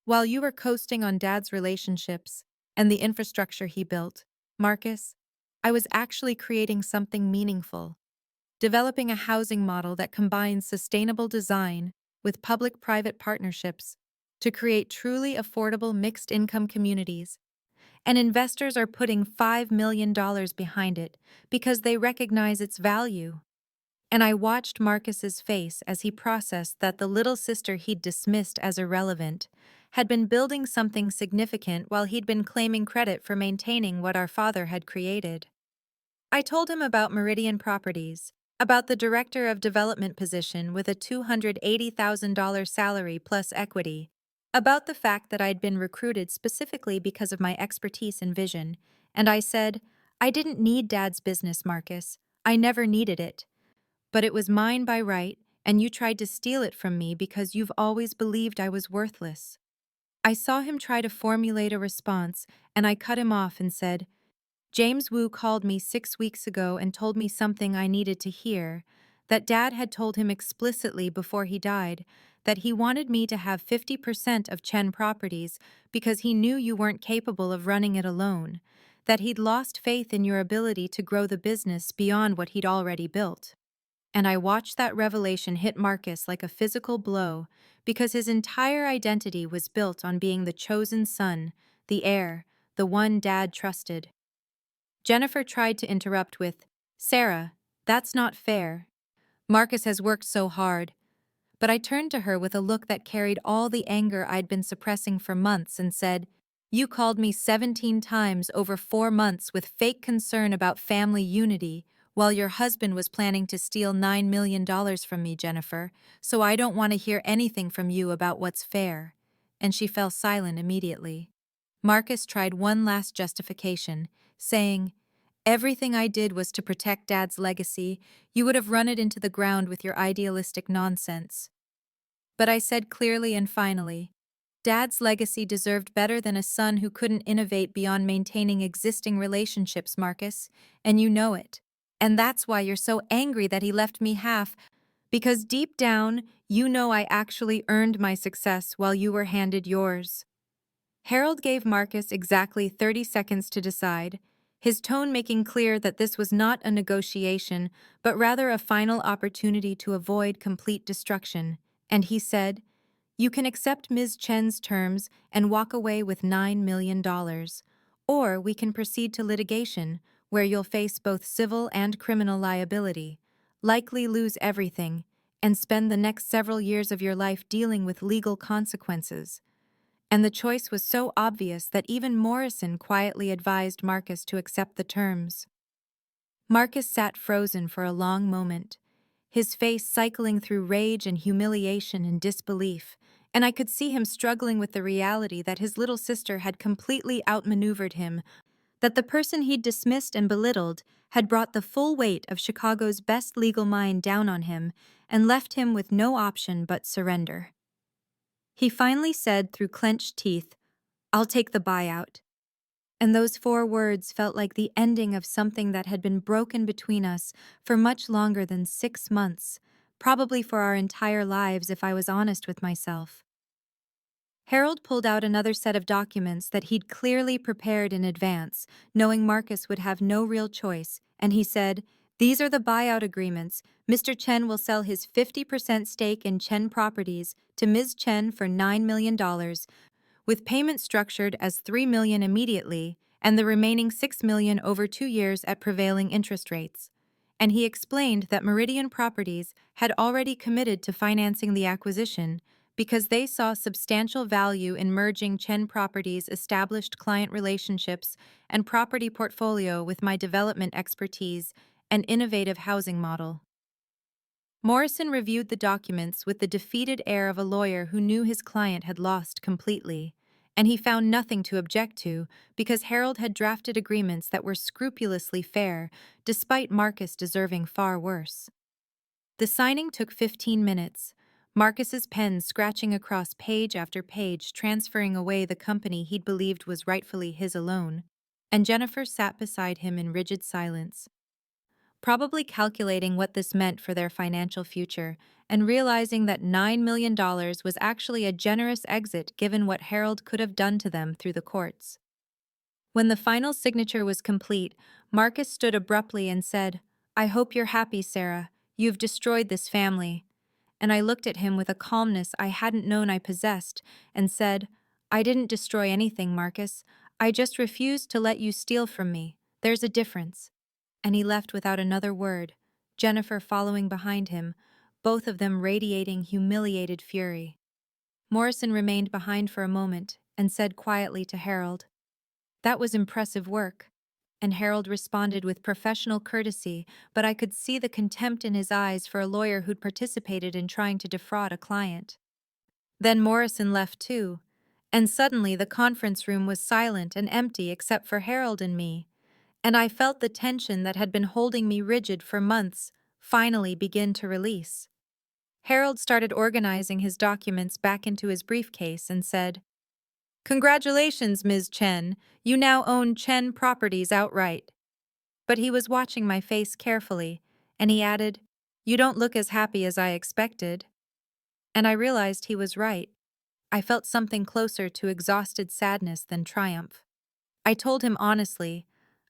while you were coasting on Dad's relationships and the infrastructure he built, Marcus, I was actually creating something meaningful, developing a housing model that combines sustainable design with public-private partnerships to create truly affordable mixed-income communities. And investors are putting $5 million behind it because they recognize its value. And I watched Marcus's face as he processed that the little sister he'd dismissed as irrelevant had been building something significant while he'd been claiming credit for maintaining what our father had created. I told him about Meridian Properties, about the director of development position with a $280,000 salary plus equity, about the fact that I'd been recruited specifically because of my expertise and vision, and I said, I didn't need Dad's business, Marcus. I never needed it. But it was mine by right, and you tried to steal it from me because you've always believed I was worthless. I saw him try to formulate a response, and I cut him off and said, James Wu called me 6 weeks ago and told me something I needed to hear, that Dad had told him explicitly before he died that he wanted me to have 50% of Chen Properties because he knew you weren't capable of running it alone, that he'd lost faith in your ability to grow the business beyond what he'd already built. And I watched that revelation hit Marcus like a physical blow because his entire identity was built on being the chosen son, the heir, the one Dad trusted. Jennifer tried to interrupt with, Sarah, that's not fair. Marcus has worked so hard. But I turned to her with a look that carried all the anger I'd been suppressing for months and said, You called me 17 times over 4 months with fake concern about family unity, while your husband was planning to steal $9 million from me, Jennifer, so I don't want to hear anything from you about what's fair. And she fell silent immediately. Marcus tried one last justification, saying, Everything I did was to protect Dad's legacy. You would have run it into the ground with your idealistic nonsense. But I said clearly and finally, Dad's legacy deserved better than a son who couldn't innovate beyond maintaining existing relationships, Marcus, and you know it. And that's why you're so angry that he left me half, because deep down, you know I actually earned my success while you were handed yours. Harold gave Marcus exactly 30 seconds to decide, his tone making clear that this was not a negotiation, but rather a final opportunity to avoid complete destruction, and he said, You can accept Ms. Chen's terms and walk away with $9 million, or we can proceed to litigation, where you'll face both civil and criminal liability, likely lose everything, and spend the next several years of your life dealing with legal consequences. And the choice was so obvious that even Morrison quietly advised Marcus to accept the terms. Marcus sat frozen for a long moment, his face cycling through rage and humiliation and disbelief, and I could see him struggling with the reality that his little sister had completely outmaneuvered him, that the person he'd dismissed and belittled had brought the full weight of Chicago's best legal mind down on him and left him with no option but surrender. He finally said through clenched teeth, I'll take the buyout. And those 4 words felt like the ending of something that had been broken between us for much longer than 6 months, probably for our entire lives if I was honest with myself. Harold pulled out another set of documents that he'd clearly prepared in advance, knowing Marcus would have no real choice, and he said, These are the buyout agreements. Mr. Chen will sell his 50% stake in Chen Properties to Ms. Chen for $9 million, with payment structured as $3 million immediately and the remaining $6 million over 2 years at prevailing interest rates. And he explained that Meridian Properties had already committed to financing the acquisition because they saw substantial value in merging Chen Properties' established client relationships and property portfolio with my development expertise and innovative housing model. Morrison reviewed the documents with the defeated air of a lawyer who knew his client had lost completely, and he found nothing to object to because Harold had drafted agreements that were scrupulously fair, despite Marcus deserving far worse. The signing took 15 minutes, Marcus's pen scratching across page after page, transferring away the company he'd believed was rightfully his alone, and Jennifer sat beside him in rigid silence. probably calculating what this meant for their financial future and realizing that $9 million was actually a generous exit given what Harold could have done to them through the courts. When the final signature was complete, Marcus stood abruptly and said, "I hope you're happy, Sarah. You've destroyed this family." And I looked at him with a calmness I hadn't known I possessed and said, "I didn't destroy anything, Marcus. I just refused to let you steal from me. There's a difference." And he left without another word, Jennifer following behind him, both of them radiating humiliated fury. Morrison remained behind for a moment and said quietly to Harold, "That was impressive work." And Harold responded with professional courtesy, but I could see the contempt in his eyes for a lawyer who'd participated in trying to defraud a client. Then Morrison left too, and suddenly the conference room was silent and empty except for Harold and me, and I felt the tension that had been holding me rigid for months finally begin to release. Harold started organizing his documents back into his briefcase and said, "Congratulations, Ms. Chen. You now own Chen Properties outright." But he was watching my face carefully, and he added, "You don't look as happy as I expected." And I realized he was right. I felt something closer to exhausted sadness than triumph. I told him honestly,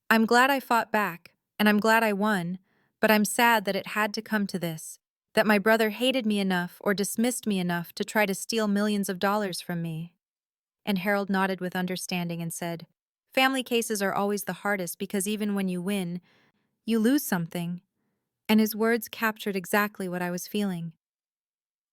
"I'm glad I fought back, and I'm glad I won, but I'm sad that it had to come to this, that my brother hated me enough or dismissed me enough to try to steal millions of dollars from me." And Harold nodded with understanding and said, "Family cases are always the hardest because even when you win, you lose something." And his words captured exactly what I was feeling.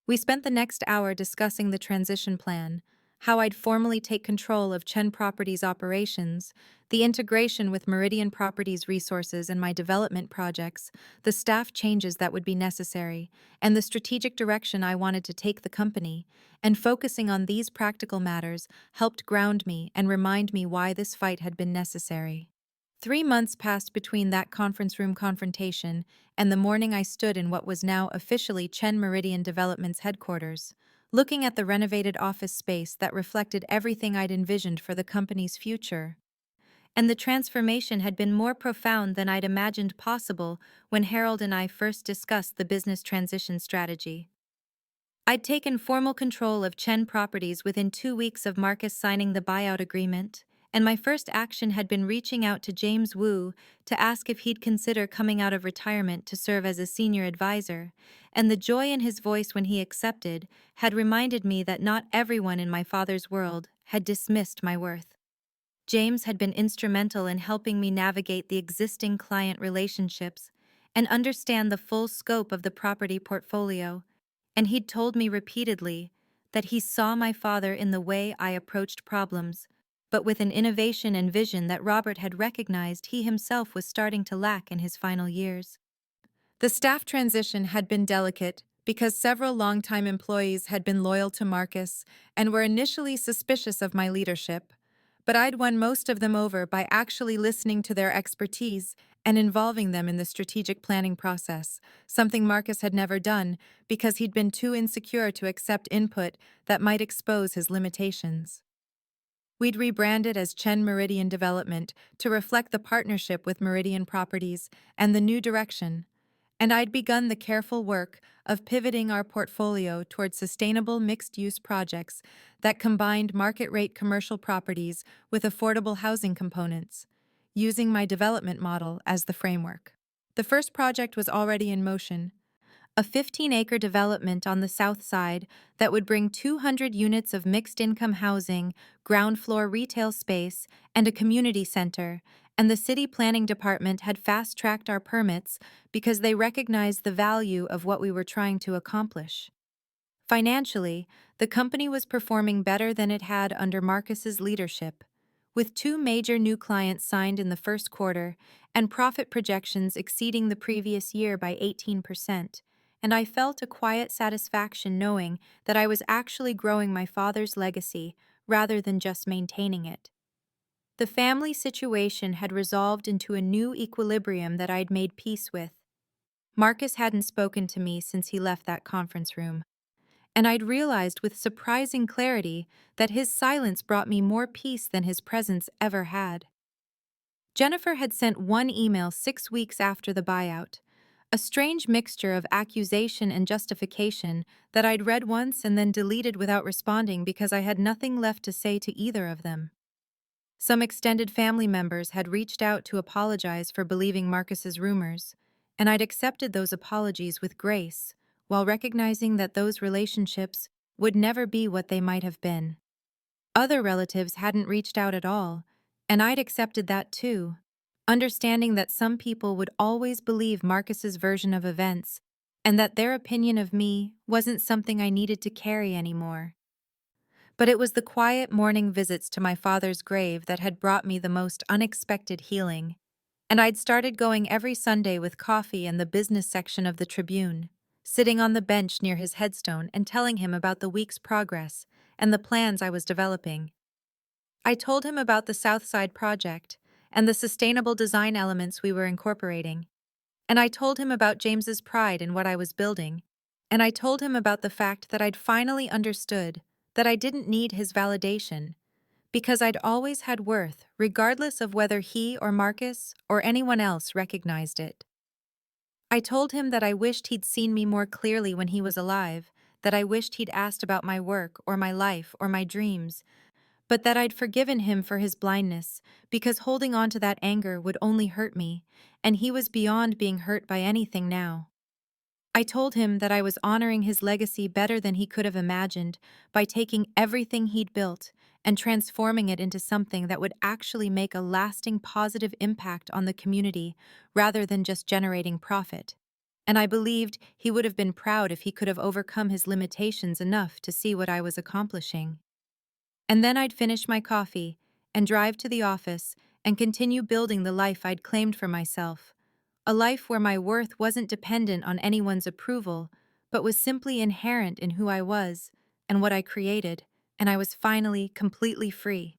We spent the next hour discussing the transition plan, how I'd formally take control of Chen Properties operations, the integration with Meridian Properties resources and my development projects, the staff changes that would be necessary, and the strategic direction I wanted to take the company, and focusing on these practical matters helped ground me and remind me why this fight had been necessary. 3 months passed between that conference room confrontation and the morning I stood in what was now officially Chen Meridian Development's headquarters, looking at the renovated office space that reflected everything I'd envisioned for the company's future. And the transformation had been more profound than I'd imagined possible when Harold and I first discussed the business transition strategy. I'd taken formal control of Chen Properties within 2 weeks of Marcus signing the buyout agreement, and my first action had been reaching out to James Wu to ask if he'd consider coming out of retirement to serve as a senior advisor, and the joy in his voice when he accepted had reminded me that not everyone in my father's world had dismissed my worth. James had been instrumental in helping me navigate the existing client relationships and understand the full scope of the property portfolio, and he'd told me repeatedly that he saw my father in the way I approached problems, but with an innovation and vision that Robert had recognized he himself was starting to lack in his final years. The staff transition had been delicate because several longtime employees had been loyal to Marcus and were initially suspicious of my leadership, but I'd won most of them over by actually listening to their expertise and involving them in the strategic planning process, something Marcus had never done because he'd been too insecure to accept input that might expose his limitations. We'd rebranded as Chen Meridian Development to reflect the partnership with Meridian Properties and the new direction, and I'd begun the careful work of pivoting our portfolio toward sustainable mixed-use projects that combined market-rate commercial properties with affordable housing components, using my development model as the framework. The first project was already in motion, a 15-acre development on the south side that would bring 200 units of mixed-income housing, ground-floor retail space, and a community center, and the city planning department had fast-tracked our permits because they recognized the value of what we were trying to accomplish. Financially, the company was performing better than it had under Marcus's leadership, with 2 major new clients signed in the first quarter and profit projections exceeding the previous year by 18%, and I felt a quiet satisfaction knowing that I was actually growing my father's legacy rather than just maintaining it. The family situation had resolved into a new equilibrium that I'd made peace with. Marcus hadn't spoken to me since he left that conference room, and I'd realized with surprising clarity that his silence brought me more peace than his presence ever had. Jennifer had sent one email 6 weeks after the buyout, a strange mixture of accusation and justification that I'd read once and then deleted without responding because I had nothing left to say to either of them. Some extended family members had reached out to apologize for believing Marcus's rumors, and I'd accepted those apologies with grace, while recognizing that those relationships would never be what they might have been. Other relatives hadn't reached out at all, and I'd accepted that too, understanding that some people would always believe Marcus's version of events, and that their opinion of me wasn't something I needed to carry anymore. But it was the quiet morning visits to my father's grave that had brought me the most unexpected healing, and I'd started going every Sunday with coffee in the business section of the Tribune, sitting on the bench near his headstone and telling him about the week's progress and the plans I was developing. I told him about the Southside project and the sustainable design elements we were incorporating, and I told him about James's pride in what I was building, and I told him about the fact that I'd finally understood that I didn't need his validation, because I'd always had worth, regardless of whether he or Marcus or anyone else recognized it. I told him that I wished he'd seen me more clearly when he was alive, that I wished he'd asked about my work or my life or my dreams, but that I'd forgiven him for his blindness, because holding on to that anger would only hurt me, and he was beyond being hurt by anything now. I told him that I was honoring his legacy better than he could have imagined by taking everything he'd built and transforming it into something that would actually make a lasting positive impact on the community rather than just generating profit. And I believed he would have been proud if he could have overcome his limitations enough to see what I was accomplishing. And then I'd finish my coffee and drive to the office and continue building the life I'd claimed for myself. A life where my worth wasn't dependent on anyone's approval, but was simply inherent in who I was and what I created, and I was finally completely free.